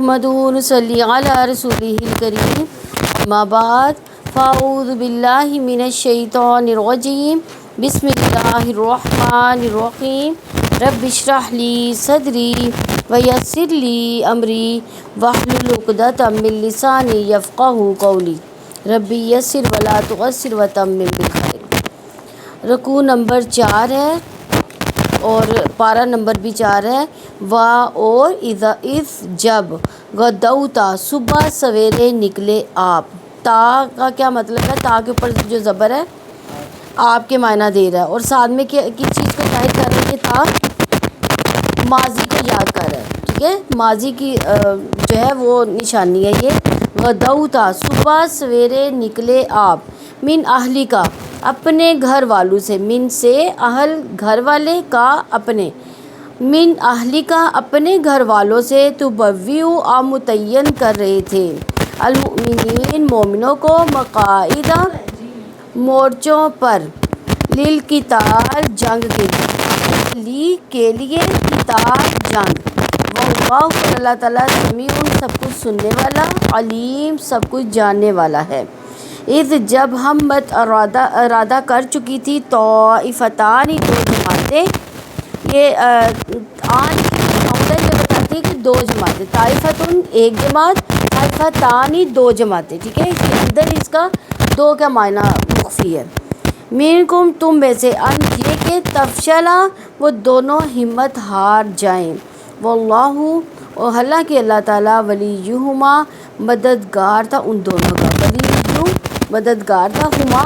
نحمدہ و نصلی علی رسولہ الکریم اما بعد فاعوذ باللہ من الشیطان الرجیم بسم اللہ الرحمن الرحیم رب اشرح لی صدری ویسر لی امری واحلل عقدۃ من لسانی یفقہوا قولی رب یسر ولا تعسر وتمم بالخیر۔ رکوع نمبر 4 ہے اور پارہ نمبر بھی 4 ہے۔ اور اذا جب غدوتا صبح سویرے نکلے آپ۔ تا کا کیا مطلب ہے؟ تا کے اوپر جو زبر ہے آپ کے معنی دے رہا ہے اور ساتھ میں کس چیز کو ظاہر کر رہا ہے کہ تا ماضی کو یاد کر رہا ہے، ٹھیک ہے، ماضی کی جو ہے وہ نشانی ہے یہ۔ غدوتا صبح سویرے نکلے آپ، من اہلی کا اپنے گھر والوں سے، من سے اہل گھر والے کا اپنے، من اہلی کا اپنے گھر والوں سے، تبویو آپ متعین کر رہے تھے، المؤمنین مومنوں کو، مقاعد مورچوں پر، للقتال جنگ کے لیے، لی کے لیے، قتال جنگ، واللہ اللہ تعالیٰ سمیع سب کچھ سننے والا، علیم سب کچھ جاننے والا ہے۔ اذ جب ہمت ارادہ کر چکی تھی طائفتان دو جماعتیں، یہ آن یہ بتاتی ہے کہ دو جماعتیں، طائفتن ایک جماعت، طائفتان دو جماعتیں، ٹھیک ہے، اس کے اندر اس کا دو کا معنی مخفی ہے۔ منکم تم میں سے، ان یہ کہ تفشلا وہ دونوں ہمت ہار جائیں، واللہ اور حالانکہ اللہ تعالیٰ ولیہما مددگار تھا ان دونوں کا، ولیہ مددگار تھا، ہما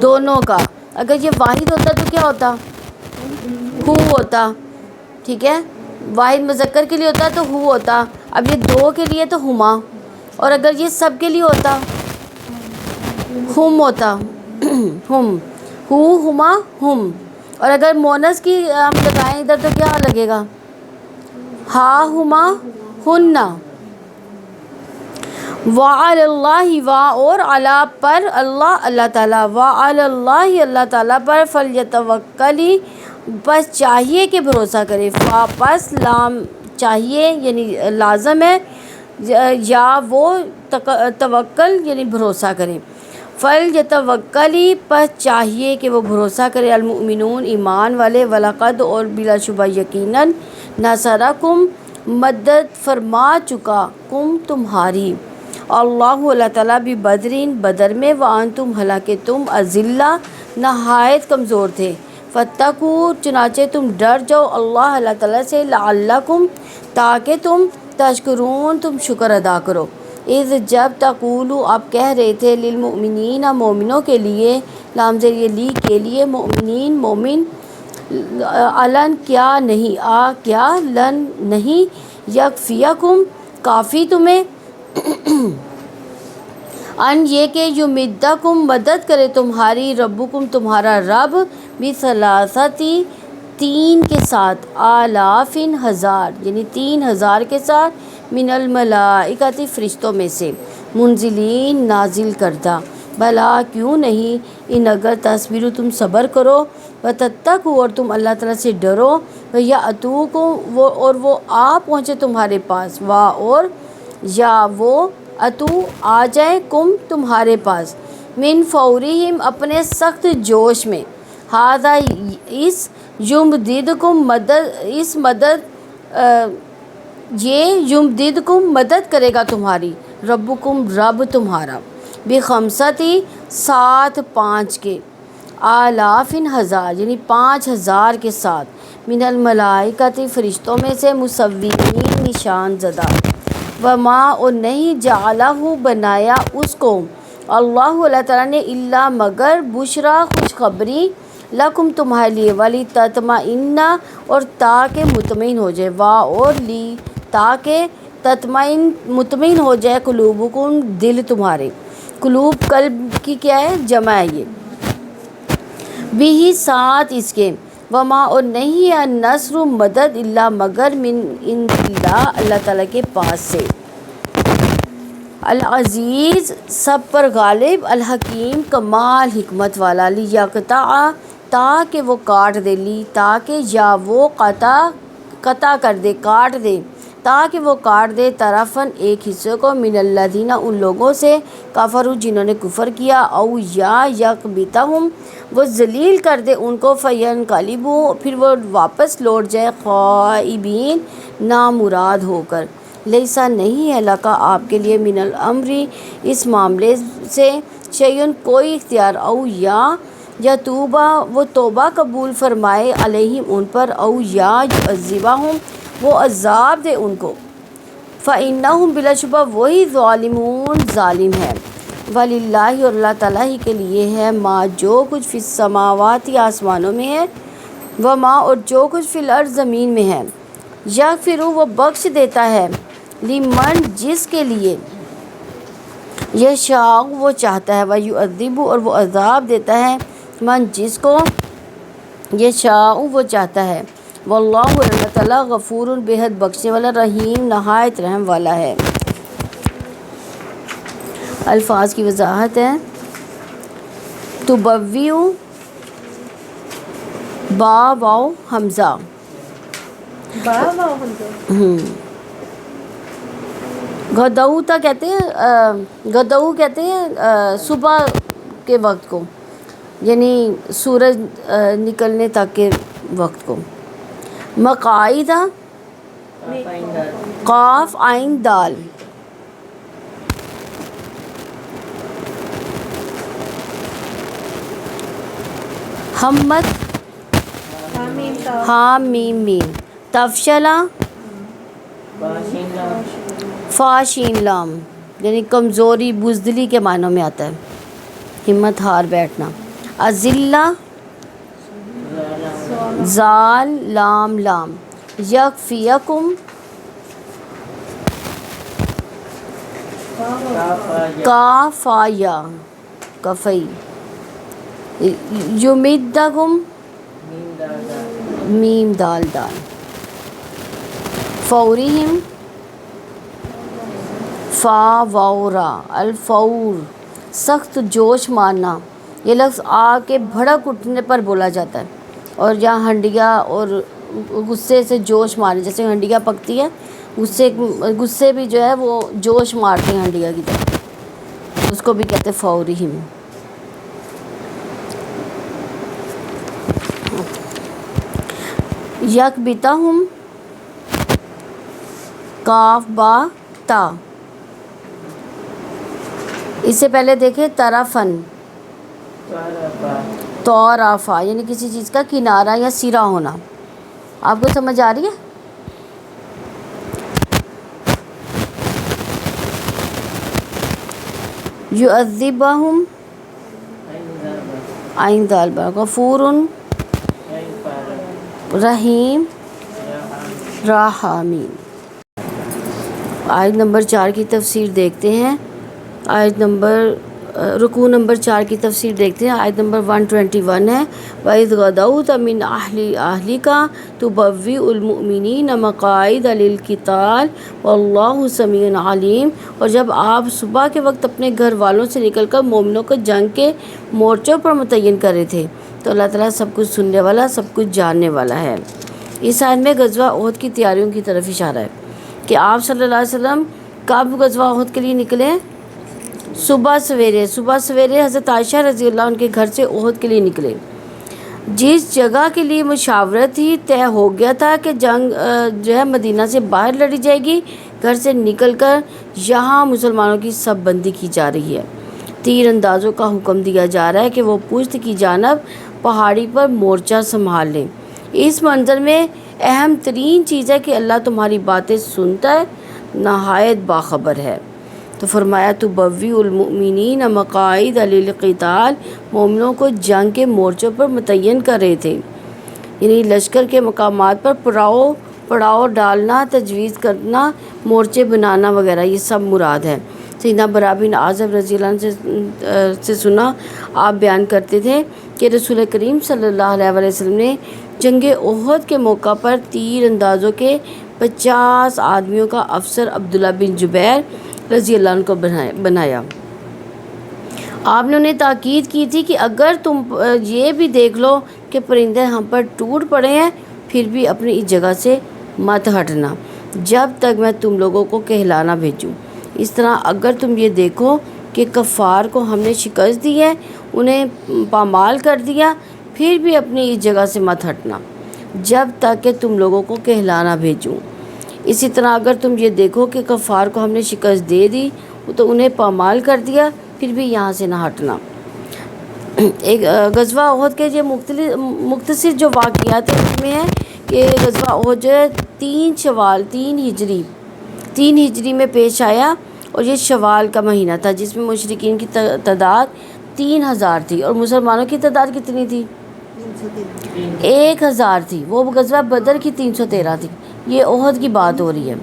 دونوں کا۔ اگر یہ واحد ہوتا تو کیا ہوتا؟ ہو ہوتا، ٹھیک ہے، واحد مذکر کے لیے ہوتا تو ہو ہوتا، اب یہ دو کے لیے تو ہما، اور اگر یہ سب کے لیے ہوتا ہم ہوتا، ہم، ہو ہما ہم، اور اگر مونس کی ہم لگائیں ادھر تو کیا لگے گا؟ ہا ہما ہننا۔ وعلی اللہ اور علی پر اللہ تعالیٰ، وعلی اللہ اللہ تعالیٰ پر، فلیتوکل بس چاہیے کہ بھروسہ کرے، پس لام چاہیے یعنی لازم ہے، یا وہ توکل یعنی بھروسہ کرے، فلیتوکل پس چاہیے کہ وہ بھروسہ کرے، المؤمنون ایمان والے، ولقد اور بلا شبہ یقیناً، نصرکم مدد فرما چکا، کم تمہاری، اللہ اللہ تعالیٰ بھی بدرین بدر میں، وانتم حالانکہ تم اذلہ نہایت کمزور تھے، فاتقوا چنانچہ تم ڈر جاؤ اللہ تعالیٰ سے، لعلکم تاکہ تم تشکرون تم شکر ادا کرو، اذ جب تقولو آپ کہہ رہے تھے، للمؤمنین مومنوں کے لیے، لام ذریعہ لی کے لیے، مؤمنین مومن، علن کیا نہیں، کیا لن نہیں، یکفیکم کافی تمہیں، ان یہ کہ یمدکم مدد کرے تمہاری، ربکم تمہارا رب، بثلاثتی تین کے ساتھ، آلاف ہزار یعنی 3000 کے ساتھ، من الملائکۃ فرشتوں میں سے، منزلین نازل کردہ، بلا کیوں نہیں، ان اگر تصبروا تم صبر کرو، وتتقوا اور تم اللہ تعالیٰ سے ڈرو، ویأتوکم اور وہ آ پہنچے تمہارے پاس، اور یا وہ اتو آ جائے، کم تمہارے پاس، من فورہم اپنے سخت جوش میں، ہذا اس، یمددکم مدد اس مدد یہ یمددکم مدد کرے گا تمہاری، ربکم رب تمہارا، بخمستی 5 کے، آلاف ہزار یعنی 5000 کے ساتھ، من الملائکۃ فرشتوں میں سے، مصومین نشان زدہ، وما اور نہیں، جعلہ بنایا اس کو، اللہ تعالیٰ نے، الا مگر، بشرا خوشخبری، لکم تمہارے لیے، ولی تطمئن اور تاکہ مطمئن ہو جائے، اور لی تاکہ تطمئن مطمئن ہو جائے، قلوبکم دل تمہارے، قلوب قلب کی کیا ہے؟ جمع ہے یہ، بھی ساتھ اس کے، وما اور نہیں ہے، النصر مدد، الا مگر، من عند اللہ اللہ تعالیٰ کے پاس سے، العزیز سب پر غالب، الحکیم کمال حکمت والا، لیقطع تاکہ وہ کاٹ دے، لی تاکہ، یا وہ قطع کر دے، کاٹ دے، تاکہ وہ کاٹ دے طرفاً ایک حصے کو من الذین ان لوگوں سے کفروا جنہوں نے کفر کیا، او یا یکبتہم وہ ذلیل کر دے ان کو، فینقلبوا پھر وہ واپس لوٹ جائے، خائبین نامراد ہو کر۔ لیسا نہیں ہے لکا آپ کے لیے من الامر اس معاملے سے، شیئن کوئی اختیار، او یا توبہ وہ توبہ قبول فرمائے، علیہم ان پر، او یا یعذبہم وہ عذاب دے ان کو، فإنہم بلا شبہ وہی ظالمون ظالم ہے۔ وللہ اور اللہ تعالیٰ ہی کے لیے ہے، ما جو کچھ فی السماوات آسمانوں میں ہے، وما اور جو کچھ فی الارض زمین میں ہے، یغفر وہ بخش دیتا ہے، لمن جس کے لیے، یشاء وہ چاہتا ہے، ویعذب اور وہ عذاب دیتا ہے، من جس کو یشاء وہ چاہتا ہے، واللہ اللہ تعالیٰ غفور بے حد بخشنے والا، رحیم نہایت رحم والا ہے۔ الفاظ کی وضاحت ہے، تبویع با واو حمزہ، غدوتا کہتے ہیں، غدو کہتے ہیں صبح کے وقت کو، یعنی سورج نکلنے تک کے وقت کو۔ مقاعدہ قاف عین دال، ہمت ہاں میم میم، تفشلا فا شین لام یعنی کمزوری بزدلی کے معنوں میں آتا ہے، ہمت ہار بیٹھنا۔ اذلہ زال لام لام، یکفیکم کافا یا کفئی، یمدکم میم دال دال، فورہم فا واو را، الفور سخت جوش مارنا، یہ لفظ آگ کے بھڑک اٹھنے پر بولا جاتا ہے، اور جہاں ہنڈیا اور غصے سے جوش مارنے، جیسے ہنڈیا پکتی ہے، غصے بھی جو ہے وہ جوش مارتے ہیں ہنڈیا کی طرح، اس کو بھی کہتے ہیں فورہم۔ یکبتہم کاف با تا، اس سے پہلے دیکھیں طرفن طرفا یعنی کسی چیز کا کنارہ یا سرا ہونا، آپ کو سمجھ آ رہی ہے؟ یعذبہم عین دال با، غفور رحیم رحمین۔ آیت نمبر 4 کی تفسیر دیکھتے ہیں، آیت نمبر رکوع نمبر 4 کی تفسیر دیکھتے ہیں، آیت نمبر 121 ہے، وَإِذْ غَدَوْتَ مِنْ أَهْلِكَ تُبَوِّئُ الْمُؤْمِنِينَ مَقَاعِدَ لِلْقِتَالِ وَاللَّهُ سَمِيعٌ عَلِيمٌ، اور جب آپ صبح کے وقت اپنے گھر والوں سے نکل کر مومنوں کو جنگ کے مورچوں پر متعین کر رہے تھے، تو اللہ تعالیٰ سب کچھ سننے والا، سب کچھ جاننے والا ہے۔ اس آیت میں غزوہ احد کی تیاریوں کی طرف اشارہ ہے کہ آپ صلی اللہ علیہ وسلم کب غزوہ احد کے لیے نکلے؟ صبح سویرے حضرت عائشہ رضی اللہ عنہ کے گھر سے احد کے لیے نکلے۔ جس جگہ کے لیے مشاورت تھی، طے ہو گیا تھا کہ جنگ جو ہے مدینہ سے باہر لڑی جائے گی، گھر سے نکل کر یہاں مسلمانوں کی سب بندی کی جا رہی ہے، تیر اندازوں کا حکم دیا جا رہا ہے کہ وہ پشت کی جانب پہاڑی پر مورچہ سنبھال لیں۔ اس منظر میں اہم ترین چیز ہے کہ اللہ تمہاری باتیں سنتا ہے، نہایت باخبر ہے۔ تو فرمایا تبویء المؤمنین مقاعد للقتال، مومنوں کو جنگ کے مورچوں پر متعین کر رہے تھے، یعنی لشکر کے مقامات پر پڑاؤ ڈالنا، تجویز کرنا، مورچے بنانا وغیرہ، یہ سب مراد ہے۔ سیدنا براء بن عازب رضی اللہ عنہ سے سنا، آپ بیان کرتے تھے کہ رسول کریم صلی اللہ علیہ وسلم نے جنگ احد کے موقع پر تیر اندازوں کے 50 آدمیوں کا افسر عبداللہ بن جبیر رضی اللہ عنہ کو بنایا۔ آپ نے انہیں تاکید کی تھی کہ اگر تم یہ بھی دیکھ لو کہ پرندے ہم پر ٹوٹ پڑے ہیں، پھر بھی اپنی اس جگہ سے مت ہٹنا، جب تک میں تم لوگوں کو کہلانا بھیجوں۔ اس طرح اگر تم یہ دیکھو کہ کفار کو ہم نے شکست دی ہے، انہیں پامال کر دیا، پھر بھی اپنی اس جگہ سے مت ہٹنا جب تک کہ تم لوگوں کو کہلانا بھیجوں۔ اسی طرح اگر تم یہ دیکھو کہ کفار کو ہم نے شکست دے دی تو انہیں پامال کر دیا، پھر بھی یہاں سے نہ ہٹنا۔ ایک غزوہ احد کے یہ مختصر جو واقعات ہیں اس میں ہے کہ غزوہ احد جو ہے 3 شوال 3 ہجری میں پیش آیا، اور یہ شوال کا مہینہ تھا جس میں مشرکین کی تعداد 3000 تھی اور مسلمانوں کی تعداد کتنی تھی؟ 1000 تھی۔ وہ غزوہ بدر کی 313 تھی، یہ احد کی بات ہو رہی ہے،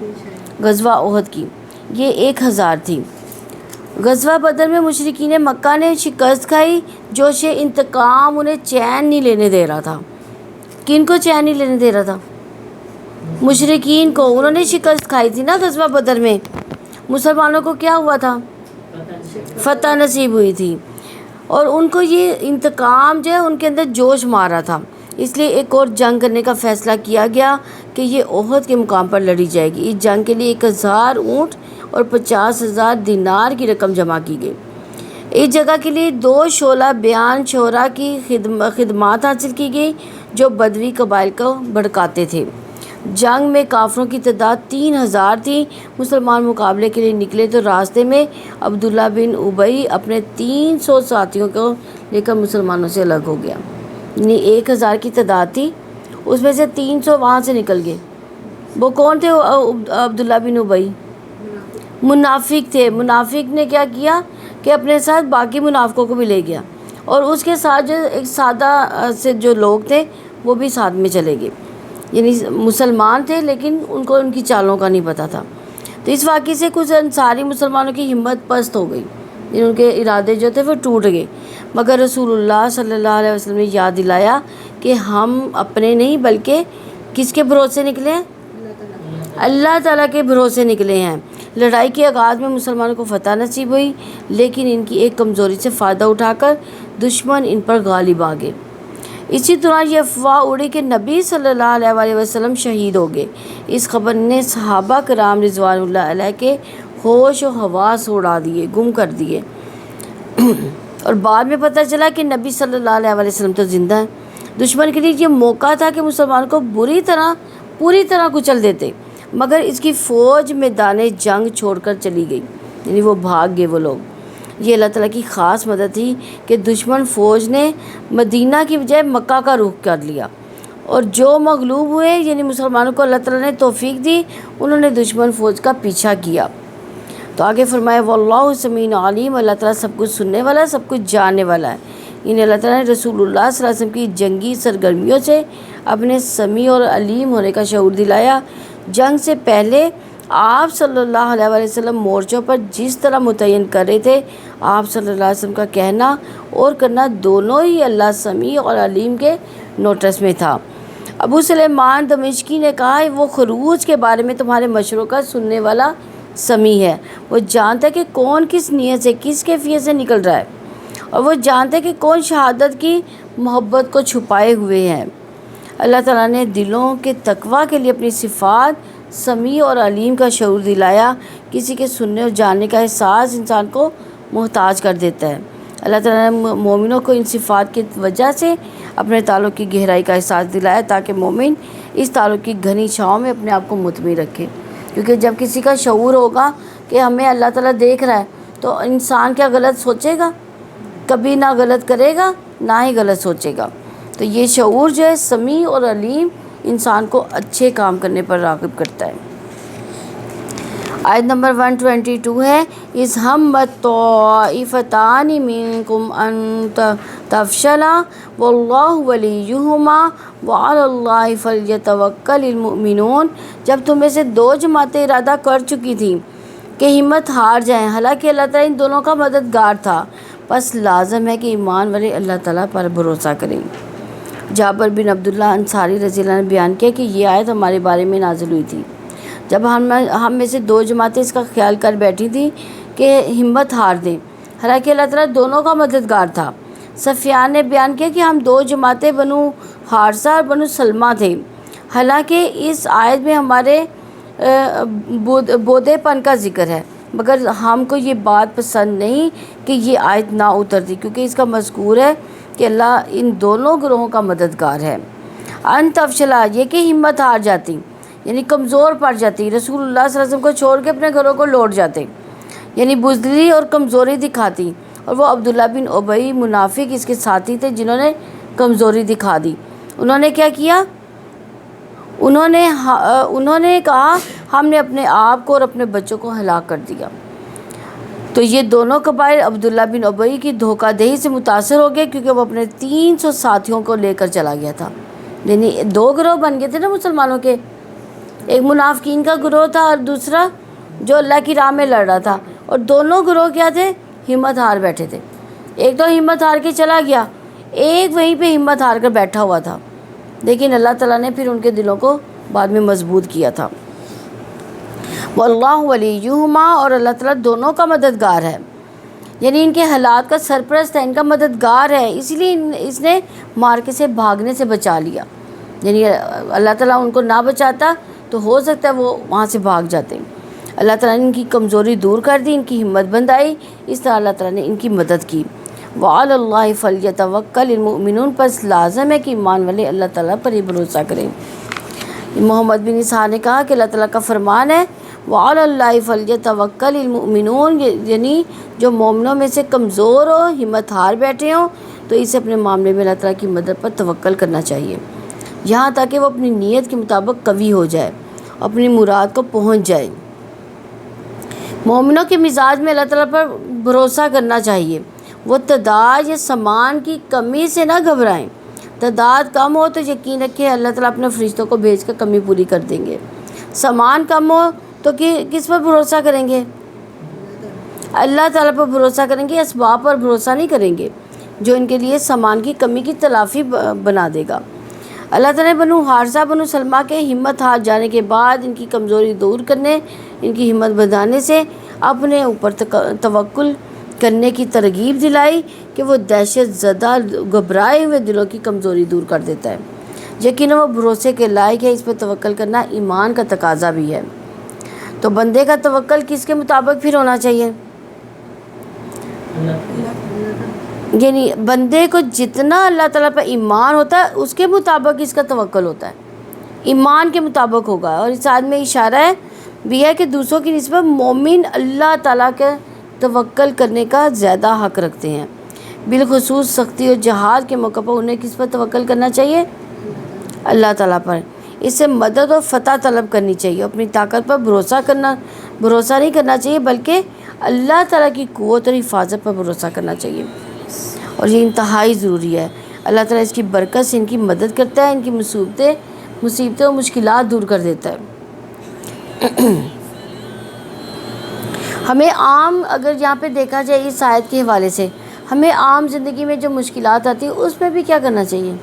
غزوہ احد کی یہ 1000 تھی۔ غزوہ بدر میں مشرکین مکہ نے شکست کھائی، جوش انتقام انہیں چین نہیں لینے دے رہا تھا۔ کن کو چین نہیں لینے دے رہا تھا؟ مشرکین کو۔ انہوں نے شکست کھائی تھی نا غزوہ بدر میں، مسلمانوں کو کیا ہوا تھا؟ فتح نصیب ہوئی تھی، اور ان کو یہ انتقام جو ہے ان کے اندر جوش مارا تھا، اس لیے ایک اور جنگ کرنے کا فیصلہ کیا گیا کہ یہ احد کے مقام پر لڑی جائے گی۔ اس جنگ کے لیے 1000 اونٹ اور 50,000 دینار کی رقم جمع کی گئی۔ اس جگہ کے لیے 2 شعلہ بیان شعراء کی خدمات حاصل کی گئی جو بدوی قبائل کو بھڑکاتے تھے۔ جنگ میں کافروں کی تعداد 3000 تھی۔ مسلمان مقابلے کے لیے نکلے تو راستے میں عبداللہ بن ابی اپنے 300 ساتھیوں کو لے کر مسلمانوں سے الگ ہو گیا۔ یعنی 1000 کی تعداد تھی، اس میں سے 300 وہاں سے نکل گئے۔ وہ کون تھے؟ عبداللہ بن ابی منافق تھے۔ منافق نے کیا کیا کہ اپنے ساتھ باقی منافقوں کو بھی لے گیا، اور اس کے ساتھ جو ایک سادہ سے جو لوگ تھے وہ بھی ساتھ میں چلے گئے، یعنی مسلمان تھے لیکن ان کو ان کی چالوں کا نہیں پتہ تھا۔ تو اس واقعے سے کچھ انصاری مسلمانوں کی ہمت پست ہو گئی، یعنی ان کے ارادے جو تھے وہ ٹوٹ گئے، مگر رسول اللہ صلی اللہ علیہ وسلم نے یاد دلایا کہ ہم اپنے نہیں بلکہ کس کے بھروسے نکلے ہیں؟ اللہ تعالیٰ کے بھروسے نکلے ہیں۔ لڑائی کے آغاز میں مسلمانوں کو فتح نصیب ہوئی، لیکن ان کی ایک کمزوری سے فائدہ اٹھا کر دشمن ان پر غالب آ گئے۔ اسی طرح یہ افواہ اڑی کہ نبی صلی اللہ علیہ وسلم شہید ہو گئے۔ اس خبر نے صحابہ کرام رضوان اللہ علیہ کے ہوش و حواس اڑا دیے، گم کر دیے، اور بعد میں پتہ چلا کہ نبی صلی اللہ علیہ وسلم تو زندہ ہیں۔ دشمن کے لیے یہ موقع تھا کہ مسلمان کو پوری طرح کچل دیتے، مگر اس کی فوج میدان جنگ چھوڑ کر چلی گئی، یعنی وہ بھاگ گئے وہ لوگ۔ یہ اللہ تعالیٰ کی خاص مدد تھی کہ دشمن فوج نے مدینہ کی بجائے مکہ کا رخ کر لیا، اور جو مغلوب ہوئے یعنی مسلمانوں کو اللہ تعالیٰ نے توفیق دی، انہوں نے دشمن فوج کا پیچھا کیا۔ تو آگے فرمایا واللہ سمیع علیم، اللہ تعالیٰ سب کچھ سننے والا، سب کچھ جاننے والا ہے۔ انہیں اللہ تعالیٰ نے رسول اللہ صلی اللہ علیہ وسلم کی جنگی سرگرمیوں سے اپنے سمیع اور علیم ہونے کا شعور دلایا۔ جنگ سے پہلے آپ صلی اللہ علیہ وسلم مورچوں پر جس طرح متعین کر رہے تھے، آپ صلی اللہ علیہ وسلم کا کہنا اور کرنا دونوں ہی اللہ سمیع اور علیم کے نوٹس میں تھا۔ ابو سلیمان دمشقی نے کہا وہ خروج کے بارے میں تمہارے مشوروں کا سننے والا سمیع ہے، وہ جانتا ہے کہ کون کس نیت سے کس کیفیت سے نکل رہا ہے، اور وہ جانتا ہے کہ کون شہادت کی محبت کو چھپائے ہوئے ہیں۔ اللہ تعالیٰ نے دلوں کے تقویٰ کے لیے اپنی صفات سمیع اور علیم کا شعور دلایا۔ کسی کے سننے اور جاننے کا احساس انسان کو محتاج کر دیتا ہے۔ اللہ تعالیٰ نے مومنوں کو ان صفات کی وجہ سے اپنے تعلق کی گہرائی کا احساس دلایا تاکہ مومن اس تعلق کی گھنی چھاؤں میں اپنے آپ کو مطمئن رکھے، کیونکہ جب کسی کا شعور ہوگا کہ ہمیں اللہ تعالیٰ دیکھ رہا ہے تو انسان کیا غلط سوچے گا؟ کبھی نہ غلط کرے گا نہ ہی غلط سوچے گا۔ تو یہ شعور جو ہے سمیع اور علیم انسان کو اچھے کام کرنے پر راغب کرتا ہے۔ آیت نمبر 122 ہے اِذْ هَمَّتْ طَائِفَتَانِ مِنْكُمْ أَنْ تَفْشَلَا وَاللَّهُ وَلِيُّهُمَا وَعَلَى اللَّهِ فَلْيَتَوَكَّلِ الْمُؤْمِنُونَ، جب تم میں سے 2 جماعتیں ارادہ کر چکی تھیں کہ ہمت ہار جائیں، حالانکہ اللہ تعالیٰ ان دونوں کا مددگار تھا، بس لازم ہے کہ ایمان والے اللہ تعالیٰ پر بھروسہ کریں۔ جابر بن عبداللہ انصاری رضی اللہ عنہ نے بیان کیا کہ یہ آیت ہمارے بارے میں نازل ہوئی تھی جب ہم میں سے 2 جماعتیں اس کا خیال کر بیٹھی تھیں کہ ہمت ہار دیں، حالانکہ اللہ تعالیٰ دونوں کا مددگار تھا۔ سفیان نے بیان کیا کہ ہم 2 جماعتیں بنو حارثہ اور بنو سلمہ تھے، حالانکہ اس آیت میں ہمارے بودے پن کا ذکر ہے، مگر ہم کو یہ بات پسند نہیں کہ یہ آیت نہ اترتی، کیونکہ اس کا مذکور ہے کہ اللہ ان دونوں گروہوں کا مددگار ہے۔ ان تفشلا، یہ کہ ہمت ہار جاتی، یعنی کمزور پڑ جاتی، رسول اللہ صلی اللہ علیہ وسلم کو چھوڑ کے اپنے گھروں کو لوٹ جاتے، یعنی بزدلی اور کمزوری دکھاتی۔ اور وہ عبداللہ بن ابی منافق اس کے ساتھی تھے جنہوں نے کمزوری دکھا دی۔ انہوں نے کیا کیا؟ انہوں نے کہا ہم نے اپنے آپ کو اور اپنے بچوں کو ہلاک کر دیا۔ تو یہ دونوں قبائل عبداللہ بن ابی کی دھوکہ دہی سے متاثر ہو گئے، کیونکہ وہ اپنے 300 ساتھیوں کو لے کر چلا گیا تھا۔ یعنی دو گروہ بن گئے تھے نا مسلمانوں کے، ایک منافقین کا گروہ تھا اور دوسرا جو اللہ کی راہ میں لڑ رہا تھا، اور دونوں گروہ کیا تھے؟ ہمت ہار بیٹھے تھے۔ ایک تو ہمت ہار کے چلا گیا، ایک وہیں پہ ہمت ہار کر بیٹھا ہوا تھا، لیکن اللہ تعالیٰ نے پھر ان کے دلوں کو بعد میں مضبوط کیا تھا۔ واللہ ولیہما، اور اللہ تعالیٰ دونوں کا مددگار ہے، یعنی ان کے حالات کا سرپرست ہے، ان کا مددگار ہے، اس لیے اس نے مارکے سے بھاگنے سے بچا لیا۔ یعنی اللہ تعالیٰ ان کو نہ بچاتا تو ہو سکتا ہے وہ وہاں سے بھاگ جاتے۔ اللہ تعالیٰ نے ان کی کمزوری دور کر دی، ان کی ہمت بندائی، اس طرح اللہ تعالیٰ نے ان کی مدد کی۔ وعلی اللہ فلیتوکل المؤمنون، پس لازم ہے کہ ایمان والے اللہ تعالیٰ پر ہی بھروسہ کریں۔ محمد بن اسحاق نے کہا کہ اللہ تعالیٰ کا فرمان ہے وعلی اللہ فلیتوکل المؤمنون، یعنی جو مومنوں میں سے کمزور ہو، ہمت ہار بیٹھے ہوں، تو اسے اپنے معاملے میں اللہ تعالیٰ کی مدد پر توکل کرنا چاہیے، یہاں تک کہ وہ اپنی نیت کے مطابق قوی ہو جائے، اپنی مراد کو پہنچ جائے۔ مومنوں کے مزاج میں اللہ تعالیٰ پر بھروسہ کرنا چاہیے، وہ تعداد یا سامان کی کمی سے نہ گھبرائیں۔ تعداد کم ہو تو یقین رکھیں اللہ تعالیٰ اپنے فرشتوں کو بھیج کر کمی پوری کر دیں گے۔ سامان کم ہو تو کس پر بھروسہ کریں گے؟ اللہ تعالیٰ پر بھروسہ کریں گے، اسباب پر بھروسہ نہیں کریں گے جو ان کے لیے سامان کی کمی کی تلافی بنا دے گا۔ اللہ تعالیٰ نے بنو حارثہ بنو سلمہ کے ہمت ہار جانے کے بعد ان کی کمزوری دور کرنے، ان کی ہمت بڑھانے سے اپنے اوپر توکل کرنے کی ترغیب دلائی کہ وہ دہشت زدہ گھبرائے ہوئے دلوں کی کمزوری دور کر دیتا ہے۔ یقیناً وہ بھروسے کے لائق ہے، اس پر توکل کرنا ایمان کا تقاضا بھی ہے۔ تو بندے کا توکل کس کے مطابق پھر ہونا چاہیے؟ یعنی بندے کو جتنا اللہ تعالیٰ پر ایمان ہوتا ہے اس کے مطابق اس کا توکل ہوتا ہے، ایمان کے مطابق ہوگا۔ اور اس آیت میں اشارہ ہے بھی ہے کہ دوسروں کی نسبت مومن اللہ تعالیٰ کے توکل کرنے کا زیادہ حق رکھتے ہیں، بالخصوص سختی اور جہاد کے موقع پر انہیں کس پر توکل کرنا چاہیے؟ اللہ تعالیٰ پر۔ اس سے مدد اور فتح طلب کرنی چاہیے، اپنی طاقت پر بھروسہ نہیں کرنا چاہیے، بلکہ اللہ تعالیٰ کی قوت اور حفاظت پر بھروسہ کرنا چاہیے، اور یہ انتہائی ضروری ہے۔ اللہ تعالیٰ اس کی برکت سے ان کی مدد کرتا ہے، ان کی مصیبتیں اور مشکلات دور کر دیتا ہے۔ ہمیں عام اگر یہاں پہ دیکھا جائے اس آیت کے حوالے سے، ہمیں عام زندگی میں جو مشکلات آتی ہیں اس میں بھی کیا کرنا چاہیے؟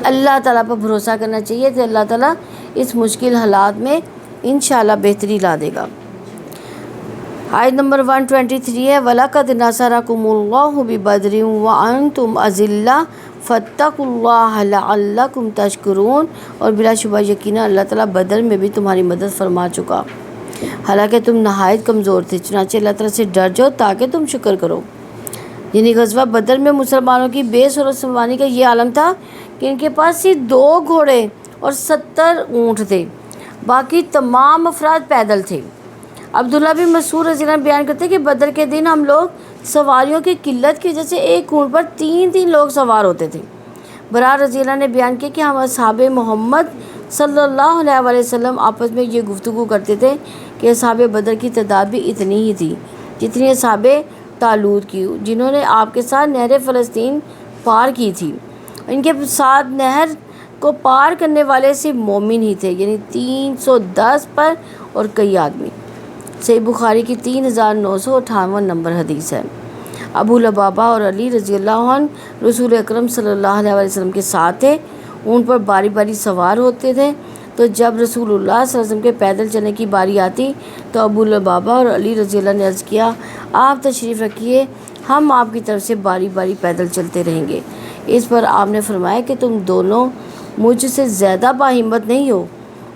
اللہ تعالیٰ پر بھروسہ کرنا چاہیے، تو اللہ تعالیٰ اس مشکل حالات میں انشاءاللہ بہتری لا دے گا۔ آیت نمبر 123 ہے وَلَقَدْ نَصَرَكُمُ اللَّهُ بِبَدْرٍ وَأَنْتُمْ أَذِلَّةٌ فَاتَّقُوا اللَّهَ لَعَلَّكُمْ تَشْكُرُونَ، اور بلا شبہ یقینا اللہ تعالیٰ بدر میں بھی تمہاری مدد فرما چکا، حالانکہ تم نہایت کمزور تھے، چنانچہ اللہ تعالیٰ سے ڈر جاؤ تاکہ تم شکر کرو۔ یعنی غزوہ بدر میں مسلمانوں کی بے سر و سامانی کا یہ عالم تھا کہ ان کے پاس صرف 2 گھوڑے اور 70 اونٹ تھے، باقی تمام افراد پیدل تھے۔ عبداللہ بن مسعود رضی اللہ عنہ بیان کرتے ہیں کہ بدر کے دن ہم لوگ سواریوں کی قلت کی وجہ سے ایک اونٹ پر 3 لوگ سوار ہوتے تھے۔ برا رضی اللہ نے بیان کیا کہ ہم اصحاب محمد صلی اللہ علیہ وسلم آپس میں یہ گفتگو کرتے تھے کہ اصحاب بدر کی تعداد بھی اتنی ہی تھی جتنی اصحاب طالوت کی، جنہوں نے آپ کے ساتھ نہر فلسطین پار کی تھی۔ ان کے ساتھ نہر کو پار کرنے والے صرف مومن ہی تھے، یعنی 310 پر اور کئی آدمی۔ صحیح بخاری کی 3958 نمبر حدیث ہے۔ ابو لبابہ اور علی رضی اللہ عنہ رسول اکرم صلی اللہ علیہ وسلم کے ساتھ تھے، ان پر باری باری سوار ہوتے تھے، تو جب رسول اللہ صلی اللہ علیہ وسلم کے پیدل چلنے کی باری آتی تو ابو لبابہ اور علی رضی اللہ نے عرض کیا آپ تشریف رکھیے، ہم آپ کی طرف سے باری باری پیدل چلتے رہیں گے۔ اس پر آپ نے فرمایا کہ تم دونوں مجھ سے زیادہ باہمت نہیں ہو،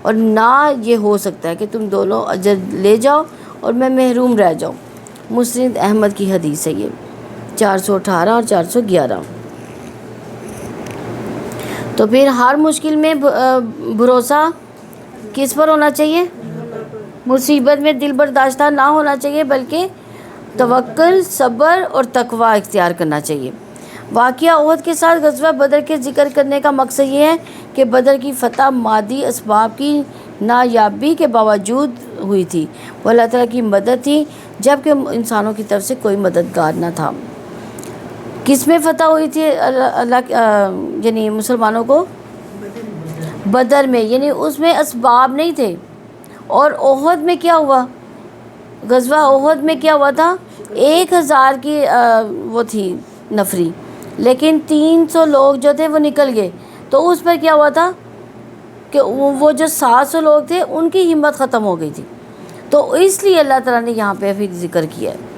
اور نہ یہ ہو سکتا ہے کہ تم دونوں اجر لے جاؤ اور میں محروم رہ جاؤں۔ مسند احمد کی حدیث ہے یہ 418 اور 411۔ تو پھر ہر مشکل میں بھروسہ کس پر ہونا چاہیے؟ مصیبت میں دل برداشتہ نہ ہونا چاہیے، بلکہ توکل، صبر اور تقوی اختیار کرنا چاہیے۔ واقعہ احد کے ساتھ غزوہ بدر کے ذکر کرنے کا مقصد یہ ہے کہ بدر کی فتح مادی اسباب کی نایابی کے باوجود ہوئی تھی، وہ اللہ تعالیٰ کی مدد تھی، جبکہ انسانوں کی طرف سے کوئی مددگار نہ تھا۔ کس میں فتح ہوئی تھی اللہ یعنی مسلمانوں کو؟ بدر میں، یعنی اس میں اسباب نہیں تھے۔ اور احد میں کیا ہوا؟ غزوہ احد میں کیا ہوا تھا؟ 1000 کی وہ تھی نفری، لیکن 300 لوگ جو تھے وہ نکل گئے۔ تو اس پر کیا ہوا تھا کہ وہ جو 700 لوگ تھے ان کی ہمت ختم ہو گئی تھی۔ تو اس لیے اللہ تعالیٰ نے یہاں پہ پھر ذکر کیا ہے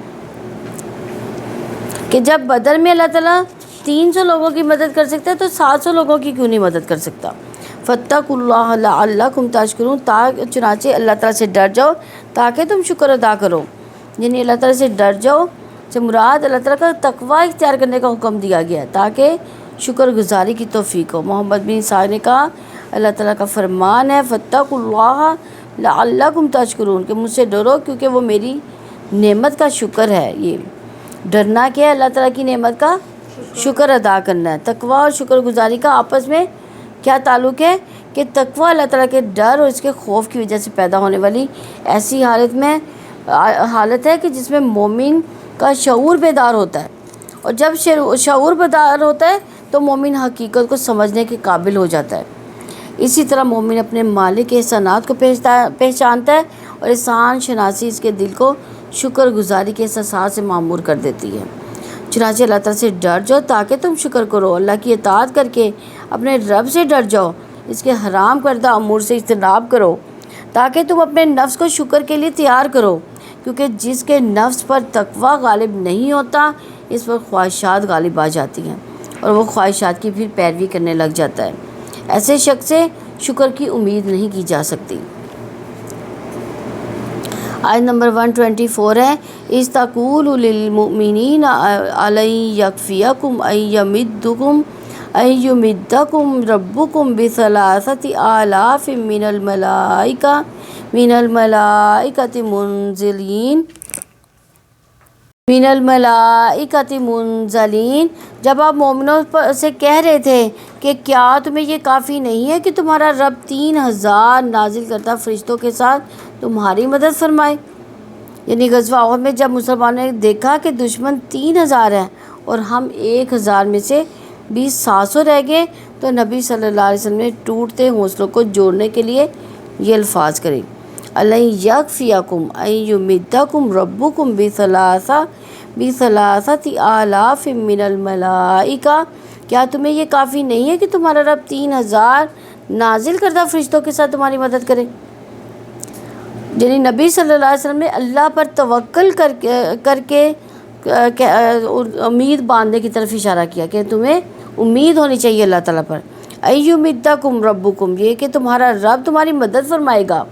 کہ جب بدر میں اللہ تعالیٰ 300 لوگوں کی مدد کر سکتا ہے تو 700 لوگوں کی کیوں نہیں مدد کر سکتا؟ فاتقوا اللہ لعلکم تشکرون، چنانچہ اللہ تعالیٰ سے ڈر جاؤ تاکہ تم شکر ادا کرو۔ یعنی اللہ تعالیٰ سے ڈر جاؤ سے مراد اللہ تعالیٰ کا تقوی اختیار کرنے کا حکم دیا گیا ہے تاکہ شکر گزاری کی توفیق ہو۔ محمد بن اسحاق نے کہا اللہ تعالیٰ کا فرمان ہے فاتقوا اللہ لعلکم تشکرون، کہ مجھ سے ڈرو کیونکہ وہ میری نعمت کا شکر ہے۔ یہ ڈرنا کیا ہے؟ اللہ تعالیٰ کی نعمت کا شکر ادا کرنا ہے۔ تقوی اور شکر گزاری کا آپس میں کیا تعلق ہے کہ تقوی اللہ تعالیٰ کے ڈر اور اس کے خوف کی وجہ سے پیدا ہونے والی ایسی حالت ہے کہ جس میں مومن کا شعور بیدار ہوتا ہے، اور جب شعور بیدار ہوتا ہے تو مومن حقیقت کو سمجھنے کے قابل ہو جاتا ہے۔ اسی طرح مومن اپنے مالک کے احسانات کو پہچانتا ہے، اور احسان شناسی اس کے دل کو شکر گزاری کے احساسات سے معمور کر دیتی ہے۔ چنانچہ اللہ تعالیٰ سے ڈر جاؤ تاکہ تم شکر کرو، اللہ کی اطاعت کر کے اپنے رب سے ڈر جاؤ، اس کے حرام کردہ امور سے اجتناب کرو تاکہ تم اپنے نفس کو شکر کے لیے تیار کرو، کیونکہ جس کے نفس پر تقوی غالب نہیں ہوتا اس پر خواہشات غالب آ جاتی ہیں اور وہ خواہشات کی پھر پیروی کرنے لگ جاتا ہے۔ ایسے شخص سے شکر کی امید نہیں کی جا سکتی۔ آیت نمبر 124 ہے اِذْ للمؤمنین أَلَن يَكْفِيَكُمْ أَن يُمِدَّكُمْ رَبُّكُمْ بِثَلَاثَةِ آلَافٍ من الملائکۃ منزلین۔ جب آپ مومنوں سے کہہ رہے تھے کہ کیا تمہیں یہ کافی نہیں ہے کہ تمہارا رب 3000 نازل کرتا فرشتوں کے ساتھ تمہاری مدد فرمائے۔ یعنی غزوہ احد میں جب مسلمانوں نے دیکھا کہ دشمن 3000 ہیں اور ہم 1000 میں سے 700 رہ گئے، تو نبی صلی اللہ علیہ وسلم نے ٹوٹتے حوصلوں کو جوڑنے کے لیے یہ الفاظ کرے أَلَن يَكْفِيَكُمْ أَن يُمِدَّكُمْ رَبُّكُمْ بِثَلَاثَةِ آلَافٍ مِّنَ الْمَلَائِکَةِ، کیا تمہیں یہ کافی نہیں ہے کہ تمہارا رب 3000 نازل کردہ فرشتوں کے ساتھ تمہاری مدد کرے؟ یعنی نبی صلی اللہ علیہ وسلم نے اللہ پر توکل کر کے امید باندھنے کی طرف اشارہ کیا کہ تمہیں امید ہونی چاہیے اللہ تعالیٰ پر۔ ایمدکم ربکم، یہ کہ تمہارا رب تمہاری مدد فرمائے گا،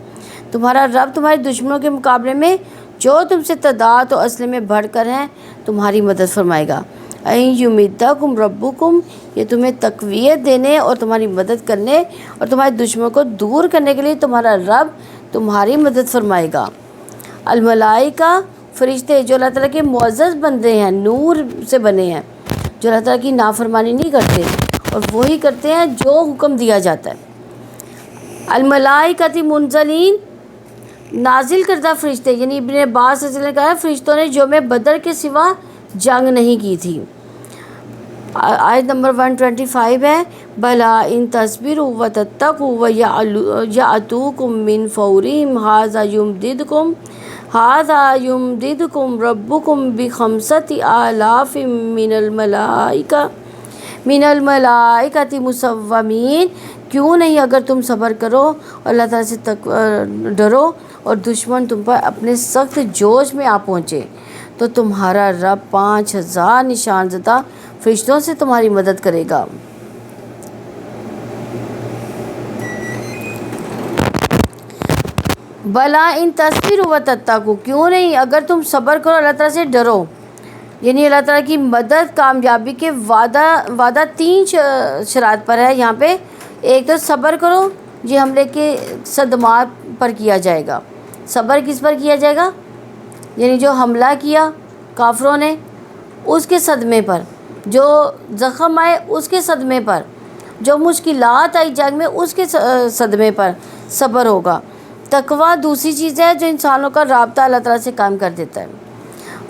تمہارا رب تمہارے دشمنوں کے مقابلے میں جو تم سے تعداد و اسلحے میں بڑھ کر ہیں تمہاری مدد فرمائے گا۔ ایمدکم ربکم، یہ تمہیں تقویت دینے اور تمہاری مدد کرنے اور تمہارے دشمنوں کو دور کرنے کے لیے تمہارا رب تمہاری مدد فرمائے گا۔ الملائکہ، فرشتے جو اللہ تعالیٰ کے معزز بندے ہیں، نور سے بنے ہیں، جو اللہ تعالیٰ کی نافرمانی نہیں کرتے اور وہی کرتے ہیں جو حکم دیا جاتا ہے۔ الملائکۃ منزلین، نازل کردہ فرشتے، یعنی ابن عباس رضی اللہ عنہ نے کہا فرشتوں نے یوم بدر کے سوا جنگ نہیں کی تھی۔ آیت نمبر 125 ہے بلا ان تصبروا وتتقوا ویأتوکم من فورہم ھذا یمددکم ربکم بخمسۃ آلاف من الملائکۃ مسومین، کیوں نہیں اگر تم صبر کرو اور اللہ تعالیٰ سے ڈرو اور دشمن تم پر اپنے سخت جوش میں آ پہنچے تو تمہارا رب 5000 نشان زدہ فرشتوں سے تمہاری مدد کرے گا۔ بلا ان تصبروا وتتقوا، کیوں نہیں اگر تم صبر کرو اللہ تعالیٰ سے ڈرو، یعنی اللہ تعالیٰ کی مدد کامیابی کے وعدہ تین شرائط پر ہے یہاں پہ۔ ایک تو صبر کرو، یہ حملے کے صدمات پر کیا جائے گا۔ صبر کس پر کیا جائے گا؟ یعنی جو حملہ کیا کافروں نے اس کے صدمے پر، جو زخم آئے اس کے صدمے پر، جو مشکلات آئی جنگ میں اس کے صدمے پر صبر ہوگا۔ تقویٰ دوسری چیز ہے جو انسانوں کا رابطہ اللہ تعالیٰ سے قائم کر دیتا ہے۔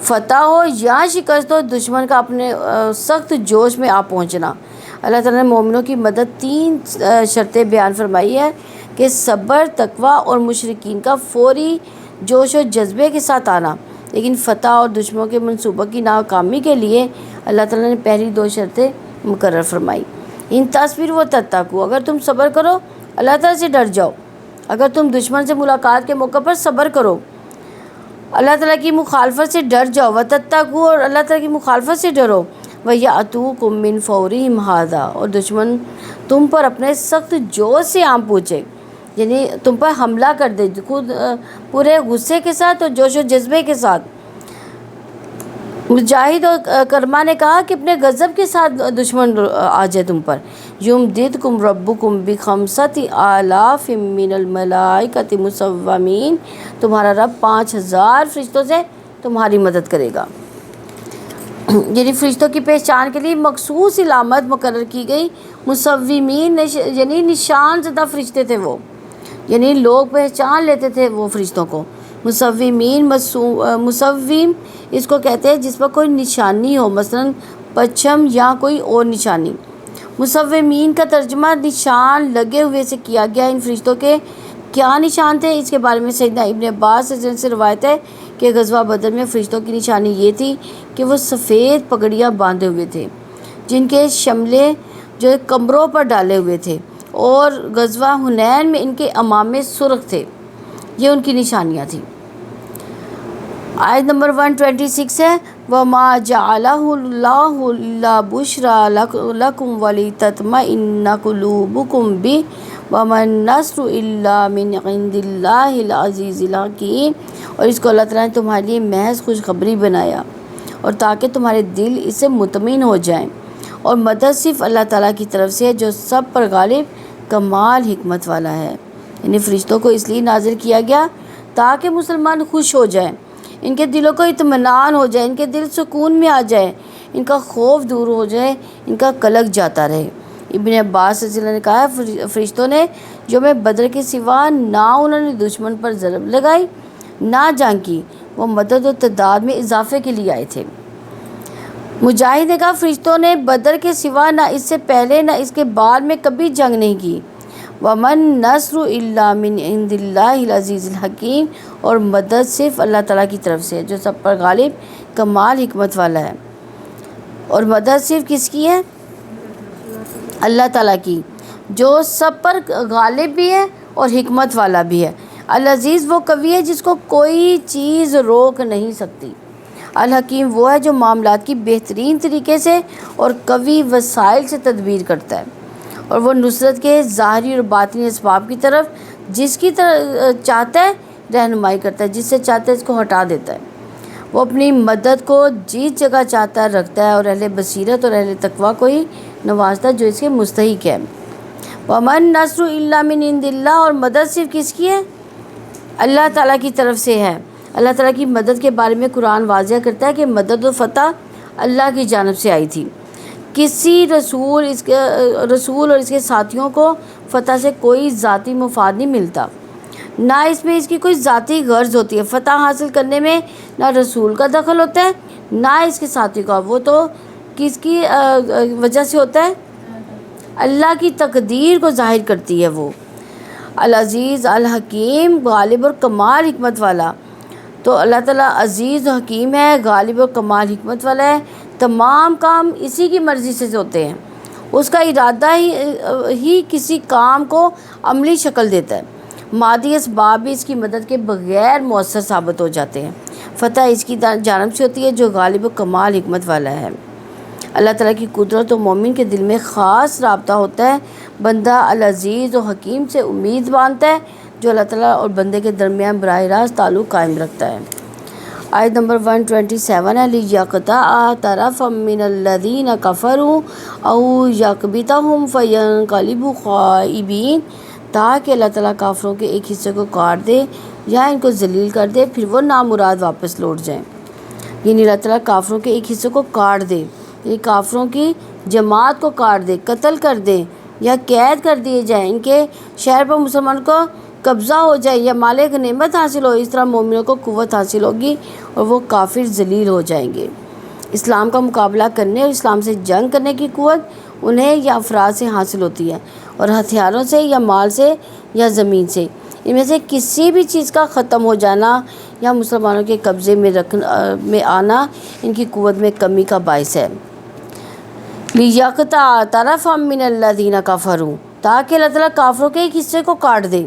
فتح ہو یا شکست ہو، دشمن کا اپنے سخت جوش میں آ پہنچنا۔ اللہ تعالیٰ نے مومنوں کی مدد تین شرطیں بیان فرمائی ہے کہ صبر، تقویٰ اور مشرکین کا فوری جوش و جذبے کے ساتھ آنا۔ لیکن فتح اور دشمنوں کے منصوبوں کی ناکامی کے لیے اللہ تعالیٰ نے پہلی دو شرطیں مقرر فرمائی۔ ان تصبروا وتتقوا، اگر تم صبر کرو اللہ تعالیٰ سے ڈر جاؤ، اگر تم دشمن سے ملاقات کے موقع پر صبر کرو، اللہ تعالیٰ کی مخالفت سے ڈر جاؤ، وتتقوا اور اللہ تعالیٰ کی مخالفت سے ڈرو، وَيَأْتُوكُم مِّن فَوْرِهِمْ هَٰذَا، اور دشمن تم پر اپنے سخت جوش سے آن پہنچے، یعنی تم پر حملہ کر دے خود پورے غصے کے ساتھ اور جوش و جذبے کے ساتھ۔ مجاہد اور کرما نے کہا کہ اپنے غضب کے ساتھ دشمن آ جائے تم پر۔ یمددکم ربکم بخمسۃ آلاف من الملائکۃ مسومین، تمہارا رب 5000 فرشتوں سے تمہاری مدد کرے گا۔ یعنی فرشتوں کی پہچان کے لیے مخصوص علامت مقرر کی گئی۔ مسومین یعنی نشان زدہ فرشتے تھے وہ، یعنی لوگ پہچان لیتے تھے وہ فرشتوں کو۔ مسومین، مسوم اس کو کہتے ہیں جس پر کوئی نشانی ہو، مثلا پچھم یا کوئی اور نشانی۔ مسومین کا ترجمہ نشان لگے ہوئے سے کیا گیا۔ ان فرشتوں کے کیا نشان تھے اس کے بارے میں سیدنا ابن عباس سے روایت ہے کہ غزوہ بدر میں فرشتوں کی نشانی یہ تھی کہ وہ سفید پگڑیاں باندھے ہوئے تھے جن کے شملے جو کمروں پر ڈالے ہوئے تھے، اور غزوہ حنین میں ان کے عمامے سرخ تھے۔ یہ ان کی نشانیاں تھیں۔ آیت نمبر 126 ہے، وَمَا جَعَلَهُ اللَّهُ إِلَّا بُشْرَىٰ لَكُمْ وَلِتَطْمَئِنَّ قُلُوبُكُمْ بِهِ وَمَا النَّصْرُ إِلَّا مِنْ عِندِ اللَّهِ الْعَزِيزِ الْحَكِيمِ، اور اس کو اللہ تعالیٰ نے تمہارے لیے محض خوشخبری بنایا اور تاکہ تمہارے دل اس سے مطمئن ہو جائیں، اور مدد صرف اللہ تعالیٰ کی طرف سے ہے جو سب پر غالب کمال حکمت والا ہے۔ یعنی فرشتوں کو اس لیے نازل کیا گیا تاکہ مسلمان خوش ہو جائیں، ان کے دلوں کو اطمینان ہو جائے، ان کے دل سکون میں آ جائے، ان کا خوف دور ہو جائے، ان کا قلق جاتا رہے۔ ابن عباس رضی اللہ عنہ نے کہا فرشتوں نے یوم بدر کے سوا نہ انہوں نے دشمن پر ضرب لگائی نہ جنگ کی، وہ مدد و تعداد میں اضافے کے لیے آئے تھے۔ مجاہد نے کہا فرشتوں نے بدر کے سوا نہ اس سے پہلے نہ اس کے بعد میں کبھی جنگ نہیں کی۔ وَمَن نَّصْرُ إِلَّا مِنْ عِندِ اللَّهِ الْعَزِيزِ الْحَكِيمِ، اور مدد صرف اللہ تعالیٰ کی طرف سے ہے جو سب پر غالب کمال حکمت والا ہے۔ اور مدد صرف کس کی ہے؟ اللہ تعالیٰ کی، جو سب پر غالب بھی ہے اور حکمت والا بھی ہے۔ العزیز وہ قوی ہے جس کو کوئی چیز روک نہیں سکتی۔ الحکیم وہ ہے جو معاملات کی بہترین طریقے سے اور قوی وسائل سے تدبیر کرتا ہے، اور وہ نصرت کے ظاہری اور باطنی اسباب کی طرف جس کی طرف چاہتا ہے رہنمائی کرتا ہے، جس سے چاہتا ہے اس کو ہٹا دیتا ہے۔ وہ اپنی مدد کو جس جگہ چاہتا ہے رکھتا ہے، اور اہل بصیرت اور اہل تقویٰ کو ہی نوازتا ہے جو اس کے مستحق ہے۔ وَمَن نَّصْرُ إِلَّا مِنْ عِندِ اللَّهِ، اور مدد صرف کس کی ہے؟ اللہ تعالیٰ کی طرف سے ہے۔ اللہ تعالیٰ کی مدد کے بارے میں قرآن واضح کرتا ہے کہ مدد و فتح اللہ کی جانب سے آئی تھی۔ کسی رسول اور اس کے ساتھیوں کو فتح سے کوئی ذاتی مفاد نہیں ملتا، نہ اس میں اس کی کوئی ذاتی غرض ہوتی ہے۔ فتح حاصل کرنے میں نہ رسول کا دخل ہوتا ہے نہ اس کے ساتھی کا، وہ تو کس کی وجہ سے ہوتا ہے؟ اللہ کی تقدیر کو ظاہر کرتی ہے وہ۔ العزیز الحکیم، غالب اور کمال حکمت والا، تو اللہ تعالیٰ عزیز و حکیم ہے، غالب اور کمال حکمت والا ہے۔ تمام کام اسی کی مرضی سے ہوتے ہیں، اس کا ارادہ ہی کسی کام کو عملی شکل دیتا ہے۔ مادی اسباب بھی اس کی مدد کے بغیر مؤثر ثابت ہو جاتے ہیں۔ فتح اس کی جانب سے ہوتی ہے جو غالب و کمال حکمت والا ہے۔ اللہ تعالیٰ کی قدرت و مومن کے دل میں خاص رابطہ ہوتا ہے۔ بندہ العزیز و حکیم سے امید باندھتا ہے جو اللہ تعالیٰ اور بندے کے درمیان براہ راست تعلق قائم رکھتا ہے۔ آیت نمبر 127 ہے لِيَقْطَعَ طَرَفًا مِّنَ الَّذِينَ كَفَرُوا أَوْ يَكْبِتَهُمْ فَيَنقَلِبُوا خَائِبِينَ، تاکہ اللہ تعالیٰ کافروں کے ایک حصے کو کاٹ دے یا ان کو ذلیل کر دے پھر وہ نامراد واپس لوٹ جائیں۔ یعنی اللہ تعالیٰ کافروں کے ایک حصے کو کاٹ دے، یعنی کافروں کی جماعت کو کاٹ دے، قتل کر دے یا قید کر دیے جائیں، ان کے شہر پر مسلمان کو قبضہ ہو جائے یا مال غنیمت حاصل ہو۔ اس طرح مومنوں کو قوت حاصل ہوگی اور وہ کافر ذلیل ہو جائیں گے۔ اسلام کا مقابلہ کرنے اور اسلام سے جنگ کرنے کی قوت انہیں یا افراد سے حاصل ہوتی ہے، اور ہتھیاروں سے یا مال سے یا زمین سے، ان میں سے کسی بھی چیز کا ختم ہو جانا یا مسلمانوں کے قبضے میں آنا ان کی قوت میں کمی کا باعث ہے۔ لِيَقْطَعَ طَرَفًا مِّنَ الَّذِينَ كَفَرُوا، تاکہ اللہ تعالیٰ کافروں کے ایک حصے کو کاٹ دے۔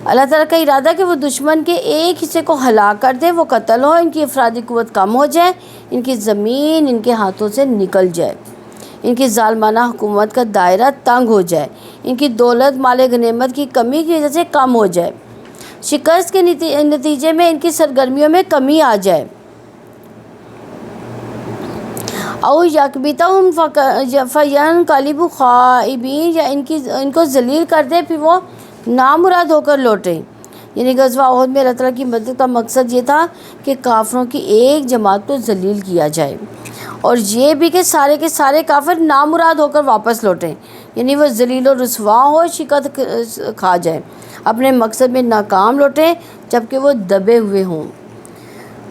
اللہ تعالیٰ کا ارادہ کہ وہ دشمن کے ایک حصے کو ہلاک کر دے، وہ قتل ہو، ان کی افرادی قوت کم ہو جائے، ان کی زمین ان کے ہاتھوں سے نکل جائے، ان کی ظالمانہ حکومت کا دائرہ تنگ ہو جائے، ان کی دولت مال غنیمت کی کمی کی وجہ سے کم ہو جائے، شکست کے نتیجے میں ان کی سرگرمیوں میں کمی آ جائے، او یکبتہم فینقلبوا خائبین، یا ان کو ذلیل کر دے پھر وہ نامراد ہو کر لوٹیں۔ یعنی غزوہ احد میں اللہ تعالیٰ کی مدد کا مقصد یہ تھا کہ کافروں کی ایک جماعت کو ذلیل کیا جائے، اور یہ بھی کہ کے سارے کافر نامراد ہو کر واپس لوٹیں، یعنی وہ ذلیل و رسوا ہو، شکست کھا جائیں، اپنے مقصد میں ناکام لوٹیں جبکہ وہ دبے ہوئے ہوں۔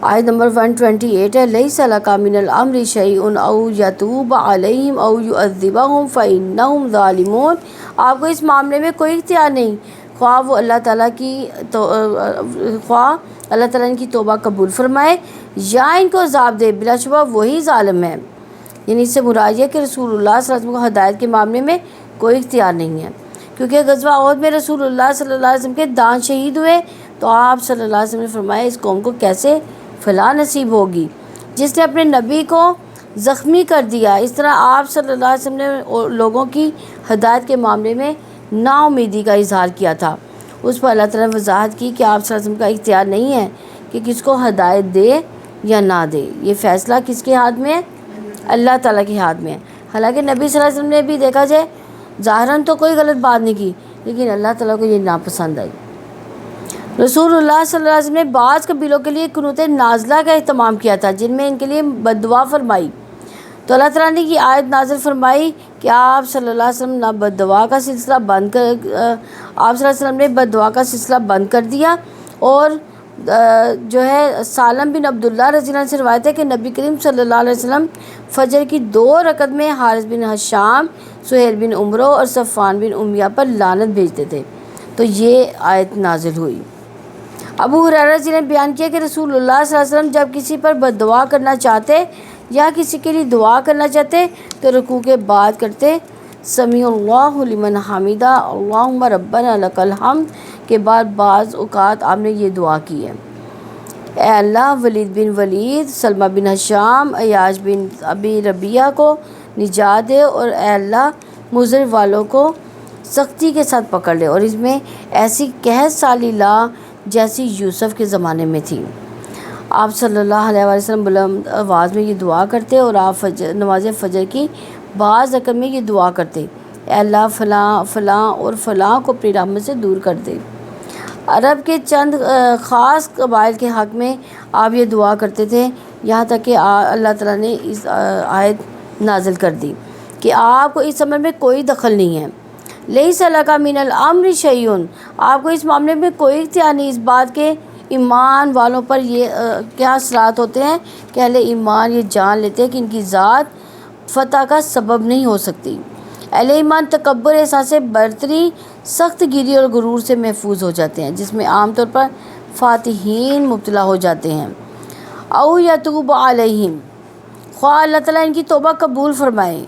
آیت نمبر 128 ہے لَيْسَ لَكَ مِنَ الْأَمْرِ شَيْءٌ أَوْ يَتُوبَ عَلَيْهِمْ أَوْ يُعَذِّبَهُمْ فَإِنَّهُمْ ظَالِمُونَ، آپ کو اس معاملے میں کوئی اختیار نہیں، خواہ اللہ تعالیٰ ان کی توبہ قبول فرمائے یا ان کو عذاب دے، بلا شبہ وہی ظالم ہے۔ یعنی اس سے مراد ہے کہ رسول اللہ صلی اللہ علیہ وسلم کو ہدایت کے معاملے میں کوئی اختیار نہیں ہے، کیونکہ غزوہ احد میں رسول اللہ صلی اللہ علیہ وسلم کے دانت شہید ہوئے تو آپ صلی اللہ علیہ وسلم نے فرمایا اس قوم کو کیسے فلاح نصیب ہوگی جس نے اپنے نبی کو زخمی کر دیا۔ اس طرح آپ صلی اللہ علیہ وسلم نے لوگوں کی ہدایت کے معاملے میں نا امیدی کا اظہار کیا تھا۔ اس پر اللہ تعالیٰ نے وضاحت کی کہ آپ صلی اللہ علیہ وسلم کا اختیار نہیں ہے کہ کس کو ہدایت دے یا نہ دے، یہ فیصلہ کس کے ہاتھ میں ہے؟ اللہ تعالیٰ کے ہاتھ میں ہے۔ حالانکہ نبی صلی اللہ علیہ وسلم نے بھی دیکھا جائے ظاہراً تو کوئی غلط بات نہیں کی، لیکن اللہ تعالیٰ کو یہ ناپسند آئی۔ رسول اللہ صلی اللہ علیہ وسلم نے بعض قبیلوں کے لیے قنوت نازلہ کا اہتمام کیا تھا، جن میں ان کے لیے بد دعا فرمائی، تو اللہ تعالیٰ نے یہ آیت نازل فرمائی کہ آپ صلی اللہ علیہ وسلم نے بد دعا کا سلسلہ بند کر دیا، اور جو ہے سالم بن عبداللہ رضی اللہ عنہ سے روایت ہے کہ نبی کریم صلی اللہ علیہ وسلم فجر کی 2 رکعت میں حارث بن حشام، سہیل بن عمرو اور صفوان بن امیہ پر لعنت بھیجتے تھے، تو یہ آیت نازل ہوئی۔ ابو ہریرہ رضی اللہ عنہ نے بیان کیا کہ رسول اللہ صلی اللہ علیہ وسلم جب کسی پر بد دعا کرنا چاہتے یا کسی کے لیے دعا کرنا چاہتے تو رکوع کے بعد کرتے سمیع اللہ لمن حمیدہ اللہم ربنا لک الحمد کے بعد بعض اوقات آپ نے یہ دعا کی ہے، اے اللہ ولید بن ولید، سلمہ بن ہشام، عیاش بن ابی ربیعہ کو نجات دے، اور اے اللہ مضر والوں کو سختی کے ساتھ پکڑ لے، اور اس میں ایسی قحط سالی لا جیسی یوسف کے زمانے میں تھی۔ آپ صلی اللہ علیہ وسلم بلند آواز میں یہ دعا کرتے، اور آپ نماز فجر کی بعض رکعت میں یہ دعا کرتے، اے اللہ فلاں فلاں اور فلاں کو اپنی رحمت سے دور کر دے۔ عرب کے چند خاص قبائل کے حق میں آپ یہ دعا کرتے تھے، یہاں تک کہ اللہ تعالیٰ نے اس آیت نازل کر دی کہ آپ کو اس امر میں کوئی دخل نہیں ہے۔ لیس لک من الامر شیء، آپ کو اس معاملے میں کوئی اختیار نہیں۔ اس بات کے ایمان والوں پر یہ کیا اثرات ہوتے ہیں کہ اہل ایمان یہ جان لیتے ہیں کہ ان کی ذات فتح کا سبب نہیں ہو سکتی۔ اہل ایمان تکبر، احساس برتری، سخت گیری اور غرور سے محفوظ ہو جاتے ہیں، جس میں عام طور پر فاتحین مبتلا ہو جاتے ہیں۔ او یتوب علیہم، خواہ اللہ تعالیٰ ان کی توبہ قبول فرمائے۔